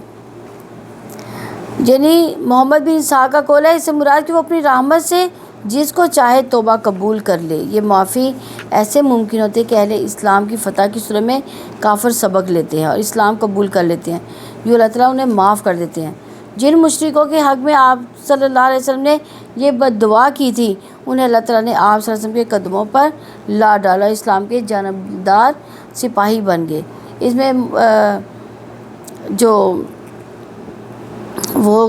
یعنی محمد بن اسحاق کا قول ہے، اس سے مراد کہ وہ اپنی رحمت سے جس کو چاہے توبہ قبول کر لے۔ یہ معافی ایسے ممکن ہوتے کہ اہل اسلام کی فتح کی صورت میں کافر سبق لیتے ہیں اور اسلام قبول کر لیتے ہیں، یہ اللہ تعالیٰ انہیں معاف کر دیتے ہیں۔ جن مشرکوں کے حق میں آپ صلی اللہ علیہ وسلم نے یہ بد دعا کی تھی، انہیں اللہ تعالیٰ نے آپ صلی اللہ علیہ وسلم کے قدموں پر لا ڈالا، اسلام کے جانبدار سپاہی بن گئے۔ اس میں جو وہ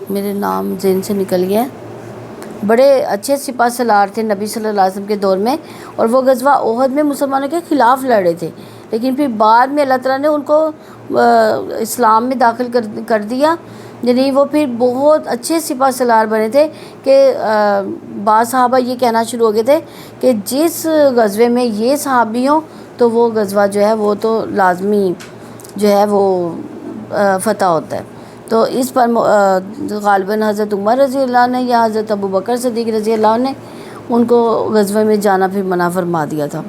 میرے نام ذہن سے نکل گیا، بڑے اچھے سپہ سالار تھے نبی صلی اللہ علیہ وسلم کے دور میں، اور وہ غزوہ احد میں مسلمانوں کے خلاف لڑے تھے، لیکن پھر بعد میں اللہ تعالیٰ نے ان کو اسلام میں داخل کر دیا، یعنی وہ پھر بہت اچھے سپہ سالار بنے تھے کہ بعض صحابہ یہ کہنا شروع ہو گئے تھے کہ جس غزوے میں یہ صحابی ہوں تو وہ غزوہ جو ہے وہ تو لازمی جو ہے وہ فتح ہوتا ہے۔ تو اس پر غالباً حضرت عمر رضی اللہ عنہ یا حضرت ابوبکر صدیق رضی اللہ عنہ نے ان کو غزوے میں جانا پھر منع فرما دیا تھا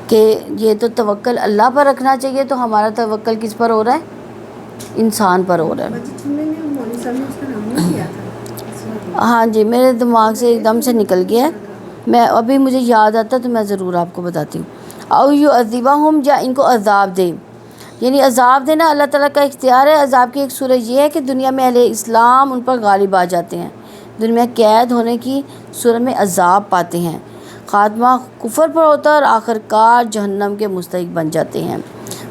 کہ یہ تو توکل اللہ پر رکھنا چاہیے، تو ہمارا توکل کس پر ہو رہا ہے؟ انسان پر ہو رہا ہے۔ ہاں جی، میرے دماغ سے ایک دم سے نکل گیا ہے، میں ابھی مجھے یاد آتا تو میں ضرور آپ کو بتاتی ہوں۔ او یعذبہم، یا ان کو عذاب دے، یعنی عذاب دینا اللہ تعالیٰ کا اختیار ہے۔ عذاب کی ایک صورت یہ ہے کہ دنیا میں اہل اسلام ان پر غالب آ جاتے ہیں، دنیا میں قید ہونے کی صورت میں عذاب پاتے ہیں، خاتمہ کفر پر ہوتا ہے اور آخر کار جہنم کے مستحق بن جاتے ہیں۔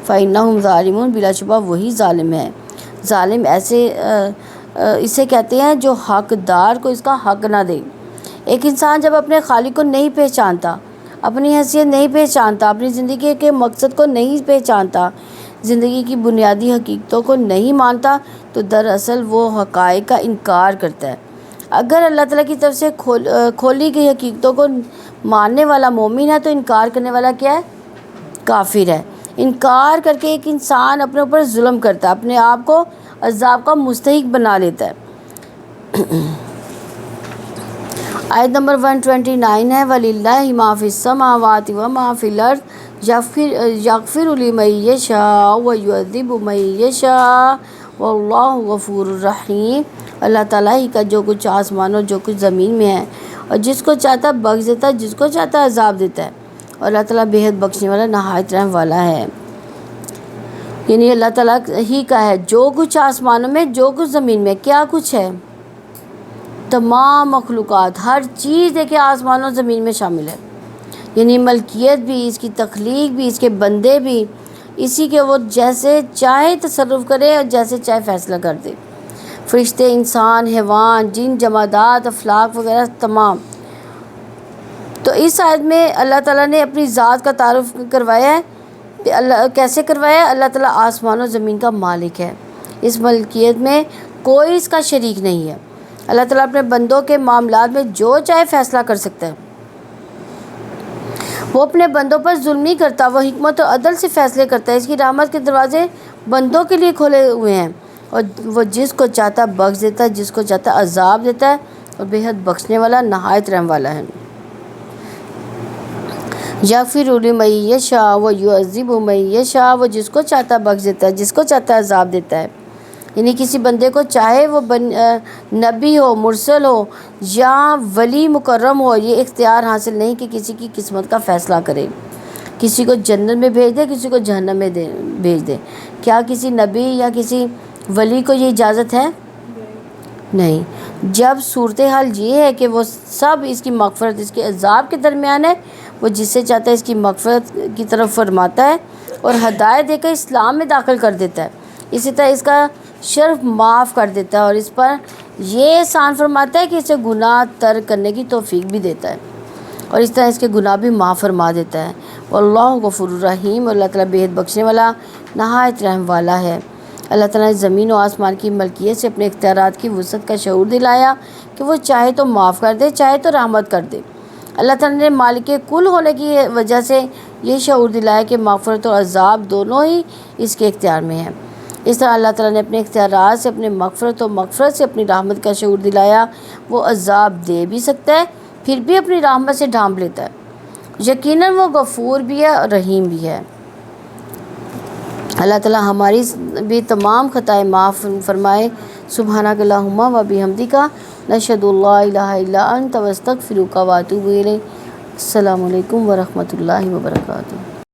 فَإِنَّهُمْ ظَالِمُونَ، بلا شبہ وہی ظالم ہے۔ ظالم ایسے اسے کہتے ہیں جو حقدار کو اس کا حق نہ دے۔ ایک انسان جب اپنے خالق کو نہیں پہچانتا، اپنی حیثیت نہیں پہچانتا، اپنی زندگی کے مقصد کو نہیں پہچانتا، زندگی کی بنیادی حقیقتوں کو نہیں مانتا، تو دراصل وہ حقائق کا انکار کرتا ہے۔ اگر اللہ تعالیٰ کی طرف سے کھولی گئی حقیقتوں کو ماننے والا مومن ہے تو انکار کرنے والا کیا ہے؟ کافر ہے۔ انکار کر کے ایک انسان اپنے اوپر ظلم کرتا ہے، اپنے آپ کو عذاب کا مستحق بنا لیتا ہے۔ آیت نمبر 129 ہے، وَلِلَّهِ مَا فِي السَّمَاوَاتِ وَمَا فِي الْأَرْضِ يَغْفِرُ لِمَن يَشَاءُ وَيُعَذِّبُ مَن يَشَاءُ وَاللَّهُ غَفُورٌ رَحِيمٌ۔ اللہ تعالیٰ ہی کا جو کچھ آسمان اور جو کچھ زمین میں ہے، اور جس کو چاہتا بخش دیتا ہے، جس کو چاہتا عذاب دیتا ہے، اور اللہ تعالیٰ بے حد بخشنے والا نہایت رحم والا ہے۔ یعنی اللہ تعالیٰ ہی کا ہے جو کچھ آسمانوں میں، جو کچھ زمین میں، کیا کچھ ہے؟ تمام مخلوقات، ہر چیز دیکھیں آسمان و زمین میں شامل ہے، یعنی ملکیت بھی، اس کی تخلیق بھی، اس کے بندے بھی، اسی کے وہ جیسے چاہے تصرف کرے اور جیسے چاہے فیصلہ کر دے۔ فرشتے، انسان، حیوان، جن، جمادات، افلاک وغیرہ تمام۔ تو اس آیت میں اللہ تعالیٰ نے اپنی ذات کا تعارف کروایا ہے کہ اللہ کیسے کروایا ہے؟ اللہ تعالیٰ آسمان و زمین کا مالک ہے، اس ملکیت میں کوئی اس کا شریک نہیں ہے۔ اللہ تعالیٰ اپنے بندوں کے معاملات میں جو چاہے فیصلہ کر سکتا ہے، وہ اپنے بندوں پر ظلم نہیں کرتا، وہ حکمت و عدل سے فیصلے کرتا ہے۔ اس کی رحمت کے دروازے بندوں کے لیے کھولے ہوئے ہیں، اور وہ جس کو چاہتا بخش دیتا ہے، جس کو چاہتا عذاب دیتا ہے، اور بے حد بخشنے والا نہایت رحم والا ہے۔ یغفر لمن یشاء ویعذب من یشاء، وہ جس کو چاہتا بخش دیتا ہے، جس کو چاہتا عذاب دیتا ہے۔ یعنی کسی بندے کو چاہے وہ نبی ہو، مرسل ہو یا ولی مکرم ہو، یہ اختیار حاصل نہیں کہ کسی کی قسمت کا فیصلہ کرے، کسی کو جنت میں بھیج دے، کسی کو جہنم میں بھیج دے۔ کیا کسی نبی یا کسی ولی کو یہ اجازت ہے؟ نہیں۔ جب صورتحال یہ ہے کہ وہ سب اس کی مغفرت، اس کے عذاب کے درمیان ہے، وہ جس سے چاہتا ہے اس کی مغفرت کی طرف فرماتا ہے اور ہدایت دے کر اسلام میں داخل کر دیتا ہے، اسی طرح اس کا شرف معاف کر دیتا ہے، اور اس پر یہ احسان فرماتا ہے کہ اسے گناہ ترک کرنے کی توفیق بھی دیتا ہے، اور اس طرح اس کے گناہ بھی معاف فرما دیتا ہے۔ واللہ غفور الرحیم، اور اللہ تعالیٰ بے حد بخشنے والا نہایت رحم والا ہے۔ اللہ تعالیٰ نے زمین و آسمان کی ملکیت سے اپنے اختیارات کی وسعت کا شعور دلایا کہ وہ چاہے تو معاف کر دے، چاہے تو رحمت کر دے۔ اللہ تعالیٰ نے مالک کل ہونے کی وجہ سے یہ شعور دلایا کہ مغفرت اور عذاب دونوں ہی اس کے اختیار میں ہیں۔ اس طرح اللہ تعالیٰ نے اپنے اختیارات سے اپنے مغفرت سے اپنی رحمت کا شعور دلایا۔ وہ عذاب دے بھی سکتا ہے، پھر بھی اپنی رحمت سے ڈھانپ لیتا ہے۔ یقیناً وہ غفور بھی ہے اور رحیم بھی ہے۔ اللہ تعالیٰ ہماری بھی تمام خطائیں معاف فرمائے۔ سبحانک اللہم و بحمدک، نشہد اللہ الہ الا انت، نستغفرک و اتوب الیک۔ السلام علیکم ورحمۃ اللہ وبرکاتہ۔